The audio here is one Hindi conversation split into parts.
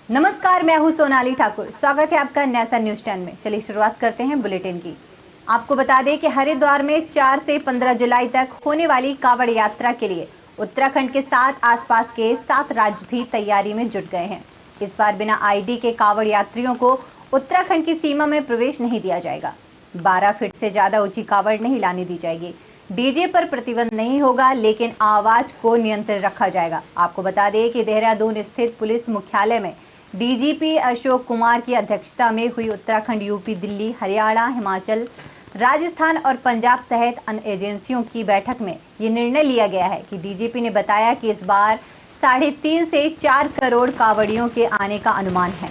नमस्कार, मैं हूं सोनाली ठाकुर। स्वागत है आपका न्यासा न्यूज 10 में। चलिए शुरुआत करते हैं बुलेटिन की। आपको बता दें कि हरिद्वार में 4 से 15 जुलाई तक होने वाली कांवड़ यात्रा के लिए उत्तराखंड के साथ आसपास के 7 राज्य भी तैयारी में जुट गए हैं। इस बार बिना आईडी के कांवड़ यात्रियों को उत्तराखंड की सीमा में प्रवेश नहीं दिया जाएगा। 12 फीट से ज्यादा ऊंची कांवड़ नहीं लाने दी जाएगी। डीजे पर प्रतिबंध नहीं होगा, लेकिन आवाज को नियंत्रित रखा जाएगा। आपको बता दें कि देहरादून स्थित पुलिस मुख्यालय में डीजीपी अशोक कुमार की अध्यक्षता में हुई उत्तराखंड, यूपी, दिल्ली, हरियाणा, हिमाचल, राजस्थान और पंजाब सहित अन्य एजेंसियों की बैठक में ये निर्णय लिया गया है कि डीजीपी ने बताया कि इस बार 3.5 से 4 करोड़ कांवड़ियों के आने का अनुमान है।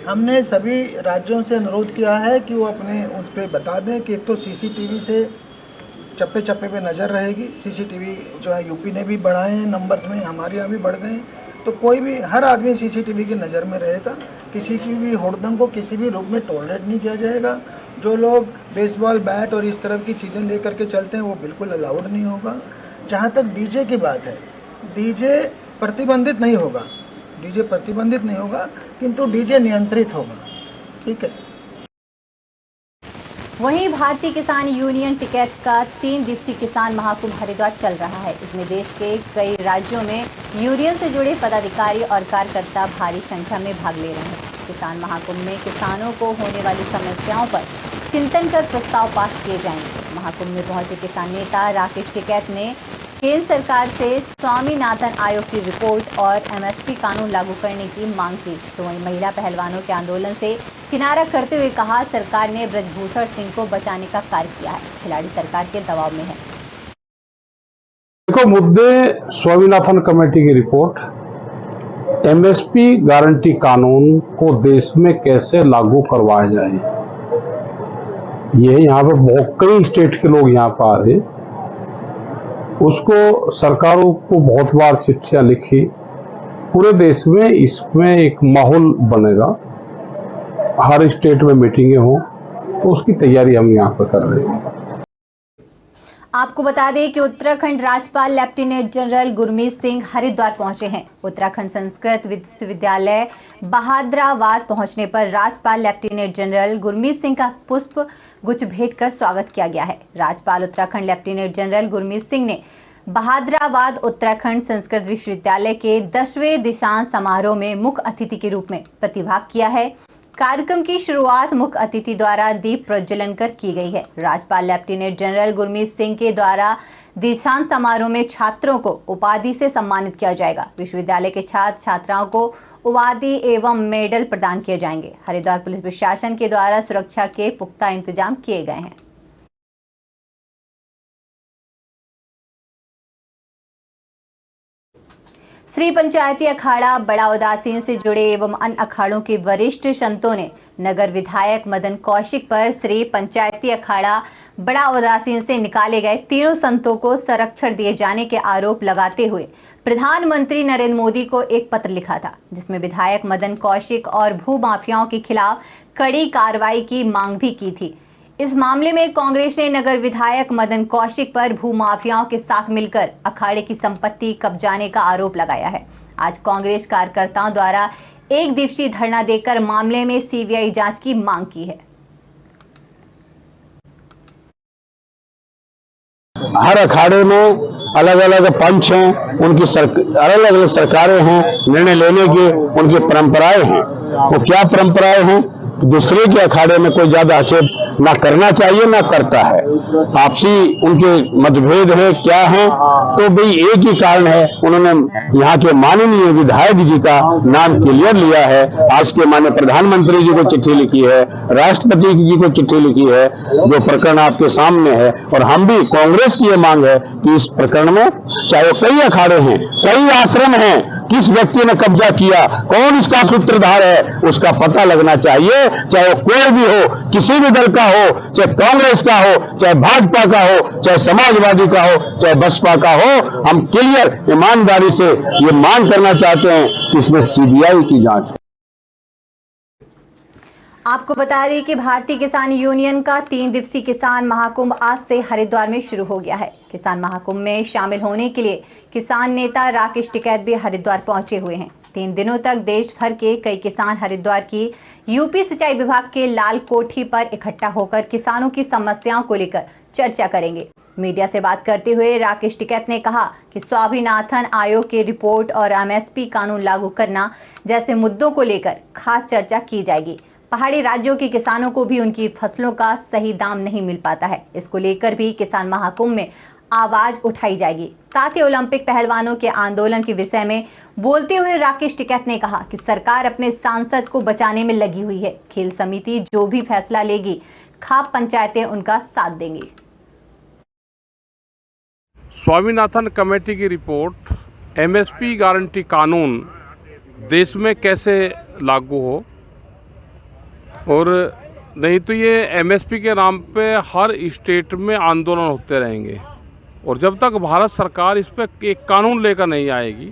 हमने सभी राज्यों से अनुरोध किया है कि वो अपने उस पर बता दें कि तो सीसीटीवी से चप्पे चप्पे पे नज़र रहेगी। सीसीटीवी जो है यूपी ने भी बढ़ाए हैं नंबर्स में, हमारे यहाँ भी बढ़ गए हैं, तो कोई भी हर आदमी सीसीटीवी की नज़र में रहेगा। किसी की भी हुड़दंग को किसी भी रूप में टॉलरेट नहीं किया जाएगा। जो लोग बेसबॉल बैट और इस तरह की चीज़ें लेकर के चलते हैं वो बिल्कुल अलाउड नहीं होगा। जहाँ तक डीजे की बात है, डीजे प्रतिबंधित नहीं होगा, डीजे प्रतिबंधित नहीं होगा, किंतु डीजे नियंत्रित होगा। ठीक है। वहीं भारतीय किसान यूनियन टिकैत का 3 दिवसीय किसान महाकुंभ हरिद्वार चल रहा है। इसमें देश के कई राज्यों में यूनियन से जुड़े पदाधिकारी और कार्यकर्ता भारी संख्या में भाग ले रहे हैं। किसान महाकुंभ में किसानों को होने वाली समस्याओं पर चिंतन कर प्रस्ताव पास किए जाएंगे। महाकुंभ में पहुंचे किसान नेता राकेश टिकैत ने केंद्र सरकार से स्वामीनाथन आयोग की रिपोर्ट और एमएसपी कानून लागू करने की मांग की। तो वहीं महिला पहलवानों के आंदोलन से किनारा करते हुए कहा, सरकार ने ब्रजभूषण सिंह को बचाने का कार्य किया है, खिलाड़ी सरकार के दबाव में है। देखो, मुद्दे स्वामीनाथन कमेटी की रिपोर्ट, एमएसपी गारंटी कानून को देश में कैसे लागू करवाया जाए, ये यहाँ पे बहुत कई स्टेट के लोग यहाँ पर आ रहे, उसको सरकारों को बहुत बार चिट्ठियां लिखी। पूरे देश में इसमें एक माहौल बनेगा, हर स्टेट में मीटिंगें हों, तो उसकी तैयारी हम यहाँ पर कर रहे हैं। आपको बता दें कि उत्तराखंड राज्यपाल लेफ्टिनेंट जनरल गुरमीत सिंह हरिद्वार पहुंचे हैं। उत्तराखंड संस्कृत विश्वविद्यालय बहादराबाद पहुंचने पर राज्यपाल लेफ्टिनेंट जनरल गुरमीत सिंह का पुष्प गुच्छ भेंट कर स्वागत किया गया है। राज्यपाल उत्तराखंड लेफ्टिनेंट जनरल गुरमीत सिंह ने बहादराबाद उत्तराखंड संस्कृत विश्वविद्यालय के 10वें दीक्षांत समारोह में मुख्य अतिथि के रूप में प्रतिभाग किया है। कार्यक्रम की शुरुआत मुख्य अतिथि द्वारा दीप प्रज्वलन कर की गई है। राज्यपाल लेफ्टिनेंट जनरल गुरमीत सिंह के द्वारा दीक्षांत समारोह में छात्रों को उपाधि से सम्मानित किया जाएगा। विश्वविद्यालय के छात्र छात्राओं को उपाधि एवं मेडल प्रदान किए जाएंगे। हरिद्वार पुलिस प्रशासन के द्वारा सुरक्षा के पुख्ता इंतजाम किए गए हैं। श्री पंचायती अखाड़ा बड़ा उदासीन से जुड़े एवं अन्य अखाड़ों के वरिष्ठ संतों ने नगर विधायक मदन कौशिक पर श्री पंचायती अखाड़ा बड़ा उदासीन से निकाले गए तीनों संतों को संरक्षण दिए जाने के आरोप लगाते हुए प्रधानमंत्री नरेंद्र मोदी को एक पत्र लिखा था, जिसमें विधायक मदन कौशिक और भू माफियाओं के खिलाफ कड़ी कार्रवाई की मांग भी की थी। इस मामले में कांग्रेस ने नगर विधायक मदन कौशिक पर भूमाफियाओं के साथ मिलकर अखाड़े की संपत्ति कब्जाने का आरोप लगाया है। आज कांग्रेस कार्यकर्ताओं द्वारा 1 दिवसीय धरना देकर मामले में सीबीआई जांच की मांग की है। हर अखाड़े में अलग अलग पंच हैं, उनकी अलग अलग सरकारें हैं, निर्णय लेने की उनकी परंपराएं हैं। वो क्या परंपराएं हैं? दूसरे के अखाड़े में कोई ज्यादा आक्षेप ना करना चाहिए, ना करता है। आपसी उनके मतभेद है, क्या है? तो भाई एक ही कारण है, उन्होंने यहाँ के माननीय विधायक जी का नाम क्लियर लिया है। आज के माननीय प्रधानमंत्री जी को चिट्ठी लिखी है, राष्ट्रपति जी को चिट्ठी लिखी है, जो प्रकरण आपके सामने है। और हम भी कांग्रेस की ये मांग है कि इस प्रकरण में, चाहे कई अखाड़े हैं, कई आश्रम हैं, किस व्यक्ति ने कब्जा किया, कौन इसका सूत्रधार है, उसका पता लगना चाहिए। चाहे वो कोई भी हो, किसी भी दल का हो, चाहे कांग्रेस का हो, चाहे भाजपा का हो, चाहे समाजवादी का हो, चाहे बसपा का हो, हम क्लियर ईमानदारी से ये मांग करना चाहते हैं कि इसमें सीबीआई की जांच हो। आपको बता दें कि भारतीय किसान यूनियन का 3 दिवसीय किसान महाकुंभ आज से हरिद्वार में शुरू हो गया है। किसान महाकुंभ में शामिल होने के लिए किसान नेता राकेश टिकैत भी हरिद्वार पहुंचे हुए हैं। 3 दिनों तक देश भर के कई किसान हरिद्वार की यूपी सिंचाई विभाग के लाल कोठी पर इकट्ठा होकर किसानों की समस्याओं को लेकर चर्चा करेंगे। मीडिया से बात करते हुए राकेश टिकैत ने कहा कि स्वामीनाथन आयोग की रिपोर्ट और एमएसपी कानून लागू करना जैसे मुद्दों को लेकर खास चर्चा की जाएगी। पहाड़ी राज्यों के किसानों को भी उनकी फसलों का सही दाम नहीं मिल पाता है, इसको लेकर भी किसान महाकुंभ में आवाज उठाई जाएगी। साथ ही ओलंपिक पहलवानों के आंदोलन के विषय में बोलते हुए राकेश टिकैत ने कहा कि सरकार अपने सांसद को बचाने में लगी हुई है। खेल समिति जो भी फैसला लेगी, खाप पंचायतें उनका साथ देंगी। स्वामीनाथन कमेटी की रिपोर्ट, एमएसपी गारंटी कानून देश में कैसे लागू हो, और नहीं तो ये एमएसपी के नाम पे हर स्टेट में आंदोलन होते रहेंगे। और जब तक भारत सरकार इस पर एक कानून लेकर नहीं आएगी,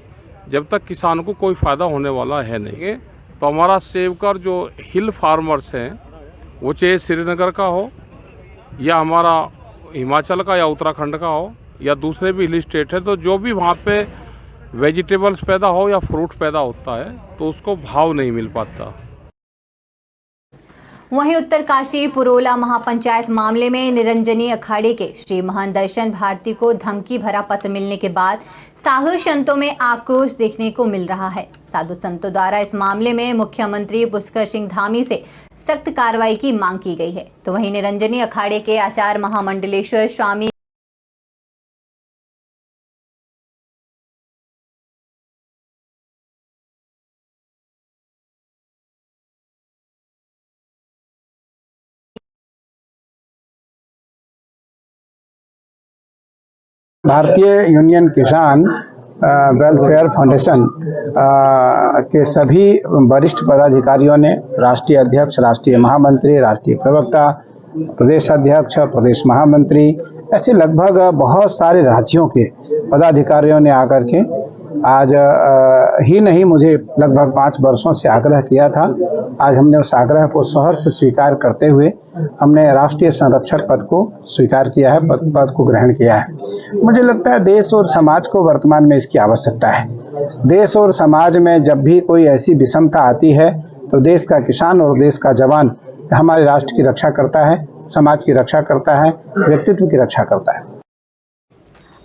जब तक किसान को कोई फ़ायदा होने वाला है नहीं। तो हमारा सेवकर जो हिल फार्मर्स हैं, वो चाहे श्रीनगर का हो या हमारा हिमाचल का या उत्तराखंड का हो या दूसरे भी हिल स्टेट है, तो जो भी वहाँ पे वेजिटेबल्स पैदा हो या फ्रूट पैदा होता है तो उसको भाव नहीं मिल पाता। वहीं उत्तरकाशी पुरोला महापंचायत मामले में निरंजनी अखाड़े के श्री महान दर्शन भारती को धमकी भरा पत्र मिलने के बाद साधु संतों में आक्रोश देखने को मिल रहा है। साधु संतों द्वारा इस मामले में मुख्यमंत्री पुष्कर सिंह धामी से सख्त कार्रवाई की मांग की गई है। तो वहीं निरंजनी अखाड़े के आचार्य महामंडलेश्वर स्वामी भारतीय यूनियन किसान वेलफेयर फाउंडेशन के सभी वरिष्ठ पदाधिकारियों ने, राष्ट्रीय अध्यक्ष, राष्ट्रीय महामंत्री, राष्ट्रीय प्रवक्ता, प्रदेश अध्यक्ष, प्रदेश महामंत्री, ऐसे लगभग बहुत सारे राज्यों के पदाधिकारियों ने आकर के आज ही नहीं, मुझे लगभग 5 वर्षों से आग्रह किया था। आज हमने उस आग्रह को सहर्ष स्वीकार करते हुए हमने राष्ट्रीय संरक्षक पद को स्वीकार किया है, पद को ग्रहण किया है। मुझे लगता है देश और समाज को वर्तमान में इसकी आवश्यकता है। देश और समाज में जब भी कोई ऐसी विषमता आती है तो देश का किसान और देश का जवान हमारे राष्ट्र की रक्षा करता है, समाज की रक्षा करता है, व्यक्तित्व की रक्षा करता है।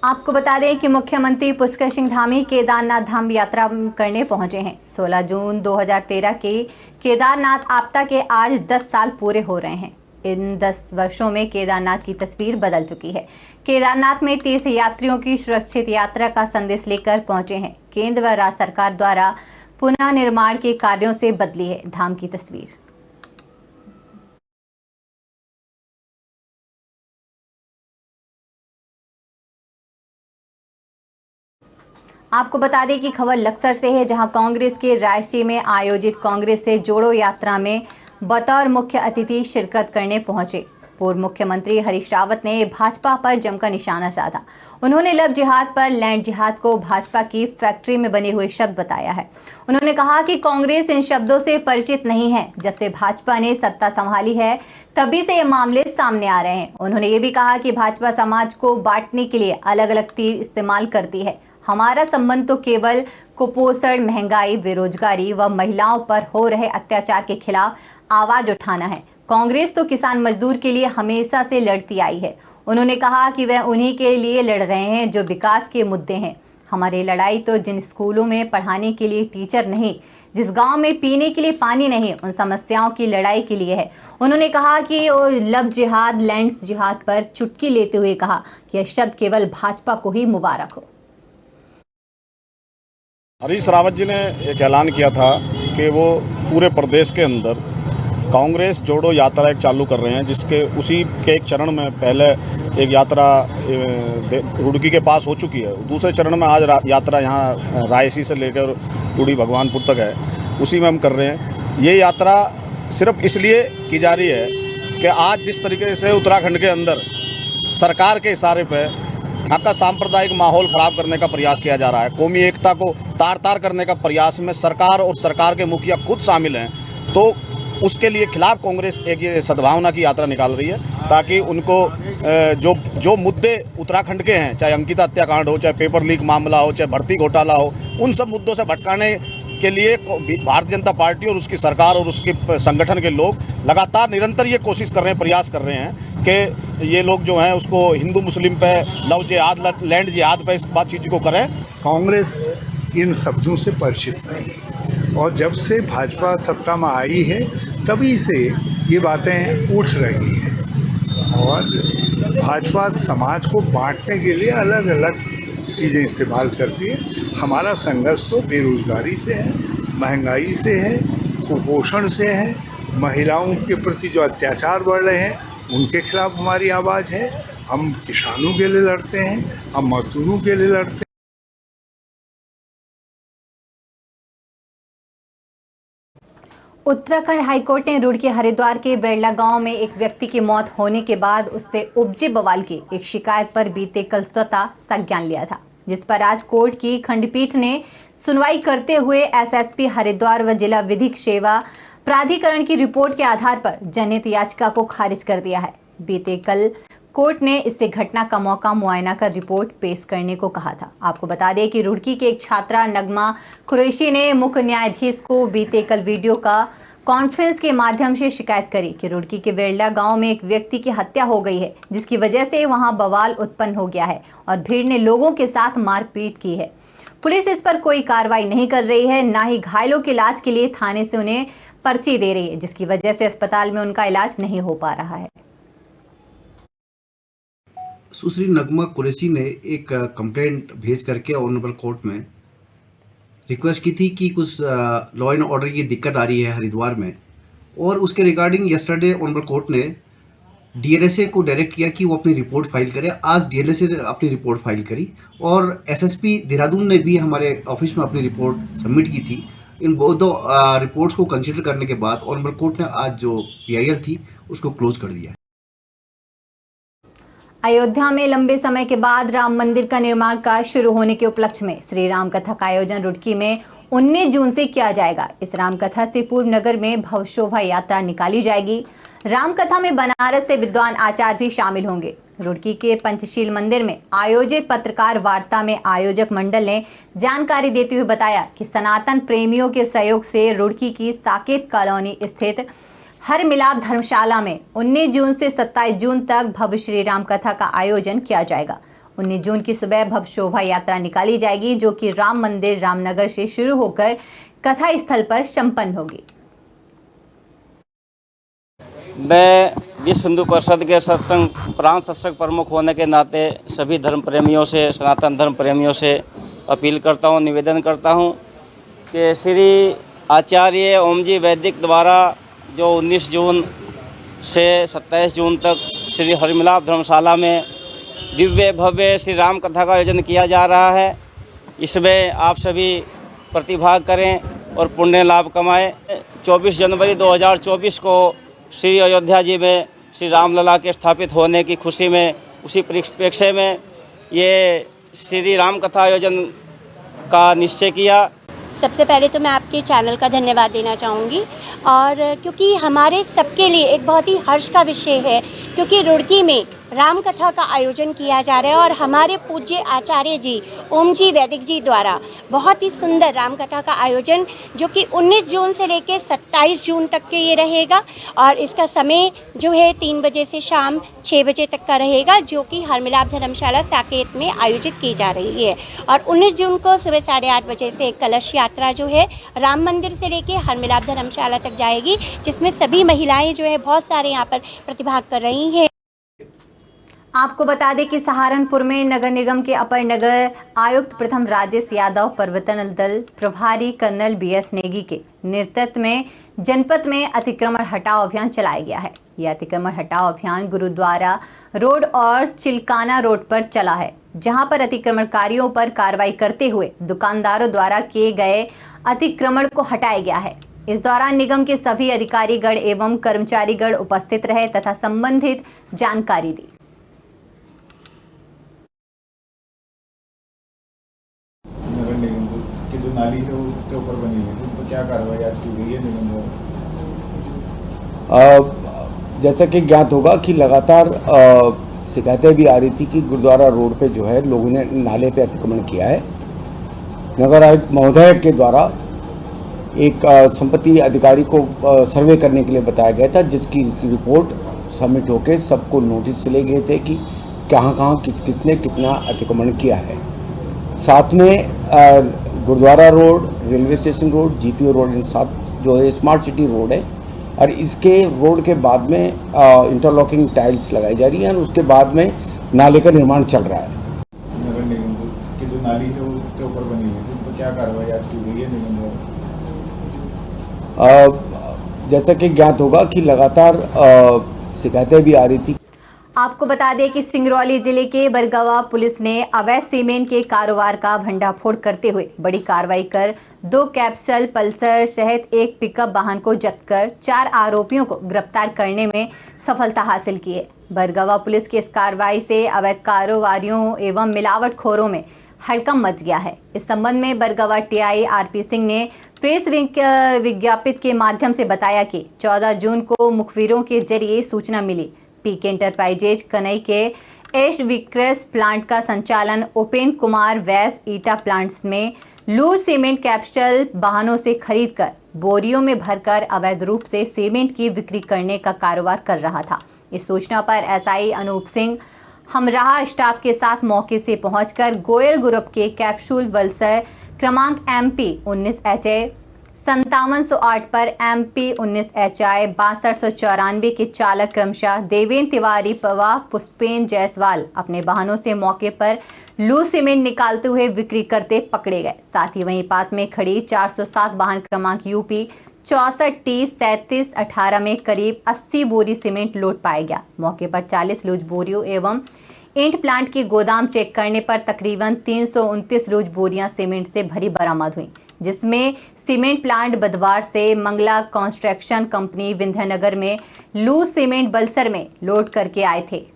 आपको बता दें कि मुख्यमंत्री पुष्कर सिंह धामी केदारनाथ धाम यात्रा करने पहुंचे हैं। 16 जून 2013 के केदारनाथ आपदा के आज 10 साल पूरे हो रहे हैं। इन 10 वर्षों में केदारनाथ की तस्वीर बदल चुकी है। केदारनाथ में तीर्थ यात्रियों की सुरक्षित यात्रा का संदेश लेकर पहुंचे हैं। केंद्र व राज्य सरकार द्वारा पुनः निर्माण के कार्यों से बदली है धाम की तस्वीर। आपको बता दें कि खबर लक्सर से है, जहां कांग्रेस के रायसी में आयोजित कांग्रेस से जोड़ो यात्रा में बतौर मुख्य अतिथि शिरकत करने पहुंचे पूर्व मुख्यमंत्री हरीश रावत ने भाजपा पर जमकर निशाना साधा। उन्होंने लव जिहाद पर लैंड जिहाद को भाजपा की फैक्ट्री में बने हुए शब्द बताया है। उन्होंने कहा कि कांग्रेस इन शब्दों से परिचित नहीं है। जब से भाजपा ने सत्ता संभाली है तभी से ये मामले सामने आ रहे हैं। उन्होंने ये भी कहा कि भाजपा समाज को बांटने के लिए अलग अलग तीर इस्तेमाल करती है। हमारा संबंध तो केवल कुपोषण, महंगाई, बेरोजगारी व महिलाओं पर हो रहे अत्याचार के खिलाफ आवाज उठाना है। कांग्रेस तो किसान मजदूर के लिए हमेशा से लड़ती आई है। उन्होंने कहा कि वह उन्हीं के लिए लड़ रहे हैं जो विकास के मुद्दे हैं। हमारी लड़ाई तो जिन स्कूलों में पढ़ाने के लिए टीचर नहीं, जिस गांव में पीने के लिए पानी नहीं, उन समस्याओं की लड़ाई के लिए है। उन्होंने कहा कि लव जिहाद, लैंड जिहाद पर चुटकी लेते हुए कहा कि यह शब्द केवल भाजपा को ही मुबारक हो। हरीश रावत जी ने एक ऐलान किया था कि वो पूरे प्रदेश के अंदर कांग्रेस जोड़ो यात्रा एक चालू कर रहे हैं, जिसके उसी के एक चरण में पहले एक यात्रा रुड़की के पास हो चुकी है। दूसरे चरण में आज यात्रा यहाँ रायसी से लेकर टूडी भगवानपुर तक है, उसी में हम कर रहे हैं। ये यात्रा सिर्फ इसलिए की जा रही है कि आज जिस तरीके से उत्तराखंड के अंदर सरकार के इशारे पे यहाँ का सांप्रदायिक माहौल ख़राब करने का प्रयास किया जा रहा है, कौमी एकता को तार तार करने का प्रयास में सरकार और सरकार के मुखिया खुद शामिल हैं, तो उसके लिए खिलाफ कांग्रेस एक ये सद्भावना की यात्रा निकाल रही है, ताकि उनको जो मुद्दे उत्तराखंड के हैं, चाहे अंकिता हत्याकांड हो, चाहे पेपर लीक मामला हो, चाहे भर्ती घोटाला हो, उन सब मुद्दों से भटकाने के लिए भारतीय जनता पार्टी और उसकी सरकार और उसके संगठन के लोग लगातार निरंतर ये कोशिश कर रहे हैं, प्रयास कर रहे हैं कि ये लोग जो हैं उसको हिंदू मुस्लिम पे लव जिहाद, लैंड जिहाद पे इस बात चीज़ को करें। कांग्रेस इन शब्दों से परिचित नहीं, और जब से भाजपा सत्ता में आई है तभी से ये बातें उठ रही हैं, और भाजपा समाज को बांटने के लिए अलग अलग चीज़ें इस्तेमाल करती है। हमारा संघर्ष तो बेरोजगारी से है, महंगाई से है, कुपोषण से है, महिलाओं के प्रति जो अत्याचार बढ़ रहे हैं उनके खिलाफ हमारी आवाज़ है। हम किसानों के लिए लड़ते हैं, हम मजदूरों के लिए लड़ते हैं। उत्तराखंड हाईकोर्ट ने रुड़की हरिद्वार के बेरला गांव में एक व्यक्ति की मौत होने के बाद उससे उपजे बवाल की एक शिकायत पर बीते कल स्वतः संज्ञान लिया था, जिस पर आज कोर्ट की खंडपीठ ने सुनवाई करते हुए एसएसपी हरिद्वार व जिला विधिक सेवा प्राधिकरण की रिपोर्ट के आधार पर जनहित याचिका को खारिज कर दिया है। बीते कल कोर्ट ने इससे घटना का मौका मुआयना कर रिपोर्ट पेश करने को कहा था। आपको बता दें कि रुड़की के एक छात्रा नगमा कुरैशी ने मुख्य न्यायाधीश को बीते कल वीडियो का कॉन्फ्रेंस के माध्यम से शिकायत करी कि रुड़की के बेरला गांव में एक व्यक्ति की हत्या हो गई है, जिसकी वजह से वहां बवाल उत्पन्न हो गया है और भीड़ ने लोगों के साथ मारपीट की है। पुलिस इस पर कोई कार्रवाई नहीं कर रही है, ना ही घायलों के इलाज के लिए थाने से उन्हें पर्ची दे रही है, जिसकी वजह से अस्पताल में उनका इलाज नहीं हो पा रहा है। सुश्री नगमा कुरैशी ने एक कंप्लेंट भेज करके ऑनरेबल कोर्ट में रिक्वेस्ट की थी कि कुछ लॉ एंड ऑर्डर की दिक्कत आ रही है हरिद्वार में, और उसके रिगार्डिंग यस्टरडे ऑनरेबल कोर्ट ने डीएलएसए को डायरेक्ट किया कि वो अपनी रिपोर्ट फाइल करे। आज डीएलएसए ने अपनी रिपोर्ट फाइल करी और एसएसपी देहरादून ने भी हमारे ऑफिस में अपनी रिपोर्ट सबमिट की थी। इन दो रिपोर्ट्स को कंसिडर करने के बाद ऑनरेबल कोर्ट ने आज जो पीआईएल थी उसको क्लोज कर दिया। अयोध्या में लंबे समय के बाद राम मंदिर का निर्माण कार्य शुरू होने के उपलक्ष्य में श्री राम कथा का आयोजन रुड़की में 19 जून से किया जाएगा। इस राम कथा से पूर्व नगर में भव्य शोभा यात्रा निकाली जाएगी। राम कथा में बनारस से विद्वान आचार्य भी शामिल होंगे। रुड़की के पंचशील मंदिर में आयोजित पत्रकार वार्ता में आयोजक मंडल ने जानकारी देते हुए बताया कि सनातन प्रेमियों के सहयोग से रुड़की की साकेत कॉलोनी स्थित हर मिलाप धर्मशाला में 19 जून से 27 जून तक भव्य श्री राम कथा का आयोजन किया जाएगा। 19 जून की सुबह भव्य शोभा यात्रा निकाली जाएगी, जो कि राम मंदिर रामनगर से शुरू होकर कथा स्थल पर संपन्न होगी। मैं विश्व हिंदू परिषद के सत्संग प्रांत सत्संग प्रमुख होने के नाते सभी धर्म प्रेमियों से, सनातन धर्म प्रेमियों से अपील करता हूँ, निवेदन करता हूँ कि श्री आचार्य ओमजी वैदिक द्वारा जो 19 जून से 27 जून तक श्री हरिमिलाप धर्मशाला में दिव्य भव्य श्री राम कथा का आयोजन किया जा रहा है। इसमें आप सभी प्रतिभाग करें और पुण्य लाभ कमाएं। 24 जनवरी 2024 को श्री अयोध्या जी में श्री रामलला के स्थापित होने की खुशी में, उसी परिप्रेक्ष्य में ये श्री राम कथा आयोजन का निश्चय किया। सबसे पहले तो मैं आपके चैनल का धन्यवाद देना चाहूँगी, और क्योंकि हमारे सबके लिए एक बहुत ही हर्ष का विषय है, क्योंकि रुड़की में राम कथा का आयोजन किया जा रहा है और हमारे पूज्य आचार्य जी ओम जी वैदिक जी द्वारा बहुत ही सुंदर राम कथा का आयोजन, जो कि 19 जून से लेकर 27 जून तक के ये रहेगा, और इसका समय जो है 3 बजे से शाम 6 बजे तक का रहेगा, जो कि हरमिलाप धर्मशाला साकेत में आयोजित की जा रही है। और 19 जून को सुबह 8:30 बजे से एक कलश यात्रा जो है राम मंदिर से लेके हरमिलाप धर्मशाला तक जाएगी, जिसमें सभी महिलाएं जो है बहुत सारे यहाँ पर प्रतिभाग कर रही हैं। आपको बता दें कि सहारनपुर में नगर निगम के अपर नगर आयुक्त प्रथम राजेश यादव, परिवर्तन दल प्रभारी कर्नल बीएस नेगी के नेतृत्व में जनपद में अतिक्रमण हटाओ अभियान चलाया गया है। यह अतिक्रमण हटाओ अभियान गुरुद्वारा रोड और चिलकाना रोड पर चला है, जहां पर अतिक्रमणकारियों पर कार्रवाई करते हुए दुकानदारों द्वारा किए गए अतिक्रमण को हटाया गया है। इस दौरान निगम के सभी अधिकारीगण एवं कर्मचारीगण उपस्थित रहे तथा संबंधित जानकारी दी। नगर निगम की जो नाली है उसके ऊपर बनी हुई है, उस पर क्या कार्रवाई आज की गई है निगम द्वारा? जैसा कि ज्ञात होगा कि लगातार शिकायतें भी आ रही थी कि गुरुद्वारा रोड पे जो है लोगों ने नाले पे अतिक्रमण किया है। नगर आयुक्त महोदय के द्वारा एक संपत्ति अधिकारी को सर्वे करने के लिए बताया गया था, जिसकी रिपोर्ट सबमिट होकर सबको नोटिस चले गए थे कि कहाँ किसने कितना अतिक्रमण किया है। साथ में Gurdwara road, railway station road, GPO road, इन साथ जो है स्मार्ट सिटी रोड है और इसके रोड के बाद में इंटरलॉकिंग टाइल्स लगाई जा रही है और उसके बाद में नाले का निर्माण चल रहा है। नगर निगम की जो नाली है उसके ऊपर बनी हुई है, तो क्या कार्रवाई आज की गई है निगम द्वारा? जैसा कि ज्ञात होगा कि लगातार शिकायतें भी आ रही थी। आपको बता दें कि सिंगरौली जिले के बरगवा पुलिस ने अवैध सीमेंट के कारोबार का भंडाफोड़ करते हुए बड़ी कार्रवाई कर 2 कैप्सल पल्सर सहित एक पिकअप वाहन को जब्त कर 4 आरोपियों को गिरफ्तार करने में सफलता हासिल की है। बरगवा पुलिस की इस कार्रवाई से अवैध कारोबारियों एवं मिलावटखोरों में हड़कंप मच गया है। इस संबंध में बरगवा टीआई आरपी सिंह ने प्रेस विज्ञापित के माध्यम से बताया कि 14 जून को मुखबिरों के जरिए सूचना मिली। पीके इंटरप्राइजेज कनई के एश विक्रस प्लांट का संचालन उपेंद्र कुमार वैस ईटा प्लांट्स में लूज सीमेंट कैप्सूल वाहनों से खरीदकर बोरियों में भरकर अवैध रूप से सीमेंट की बिक्री करने का कारोबार कर रहा था। इस सूचना पर एसआई अनूप सिंह हमराहा स्टाफ के साथ मौके से पहुंचकर गोयल ग्रुप के कैप्सूल वल्सर क्रमांक MP 19HA 5708 पर MP 19HI 6294 के चालक क्रमशः देवेंद्र तिवारी व पुष्पेन जायसवाल अपने वाहनों से मौके पर लूज सीमेंट निकालते हुए बिक्री करते पकड़े गए। साथ ही वहीं पास में खड़ी 407 वाहन क्रमांक UP 64T3718 में करीब 80 बोरी सीमेंट लोड पाया गया। मौके पर 40 लूज बोरियों एवं ईंट प्लांट की गोदाम चेक करने पर तकरीबन 329 लूज बोरियां सीमेंट से भरी बरामद हुई, जिसमें सीमेंट प्लांट बदवार से मंगला कंस्ट्रक्शन कंपनी विंध्यानगर में लूज सीमेंट बलसर में लोड करके आए थे।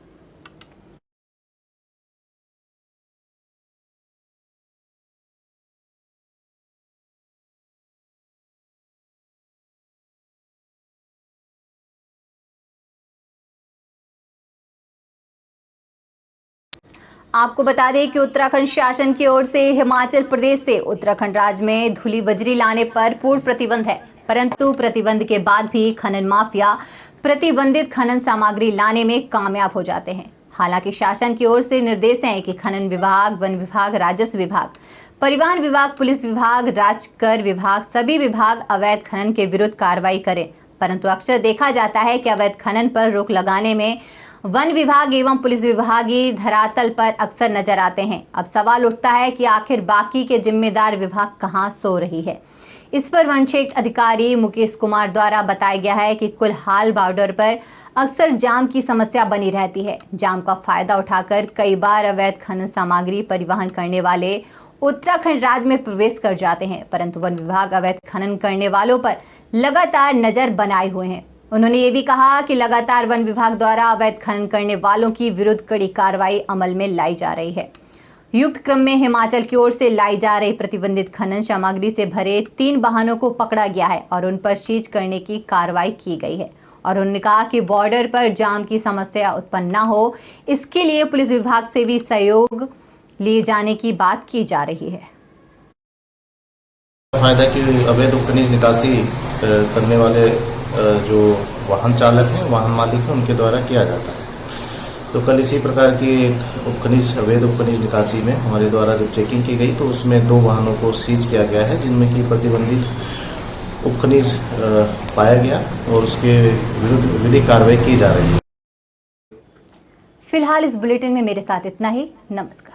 आपको बता दें कि उत्तराखंड शासन की ओर से हिमाचल प्रदेश से उत्तराखंड राज्य में धूली बजरी लाने पर पूर्ण प्रतिबंध है, परंतु प्रतिबंध के बाद भी खनन माफिया प्रतिबंधित खनन सामग्री लाने में कामयाब हो जाते हैं। हालांकि शासन की ओर से निर्देश है कि खनन विभाग, वन विभाग, राजस्व विभाग, परिवहन विभाग, पुलिस विभाग, राजकर विभाग, सभी विभाग अवैध खनन के विरुद्ध कार्रवाई करें, परंतु अक्सर देखा जाता है कि अवैध खनन पर रोक लगाने में वन विभाग एवं पुलिस विभाग ही धरातल पर अक्सर नजर आते हैं। अब सवाल उठता है कि आखिर बाकी के जिम्मेदार विभाग कहां सो रही है। इस पर वन क्षेत्र अधिकारी मुकेश कुमार द्वारा बताया गया है कि कुलहाल बॉर्डर पर अक्सर जाम की समस्या बनी रहती है। जाम का फायदा उठाकर कई बार अवैध खनन सामग्री परिवहन करने वाले उत्तराखंड राज्य में प्रवेश कर जाते हैं, परंतु वन विभाग अवैध खनन करने वालों पर लगातार नजर बनाए हुए हैं। उन्होंने ये भी कहा कि लगातार वन विभाग द्वारा अवैध खनन करने वालों की विरुद्ध कड़ी कार्रवाई अमल में लाई जा रही है। युक्त क्रम में हिमाचल की ओर से लाई जा रही प्रतिबंधित खनन सामग्री से भरे 3 वाहनों को पकड़ा गया है और उन पर सीज करने की कार्रवाई की गई है। और उन्होंने कहा कि बॉर्डर पर जाम की समस्या उत्पन्न न हो, इसके लिए पुलिस विभाग से भी सहयोग लिए जाने की बात की जा रही है। फायदा की अवैध खनिज निकासी करने वाले जो वाहन चालक हैं, वाहन मालिक हैं, उनके द्वारा किया जाता है। तो कल इसी प्रकार की एक अवैध उपखनिज निकासी में हमारे द्वारा जब चेकिंग की गई तो उसमें 2 वाहनों को सीज किया गया है, जिनमें कि प्रतिबंधित उपखनिज पाया गया और उसके विरुद्ध विधिक कार्रवाई की जा रही है। फिलहाल इस बुलेटिन में मेरे साथ इतना ही। नमस्कार।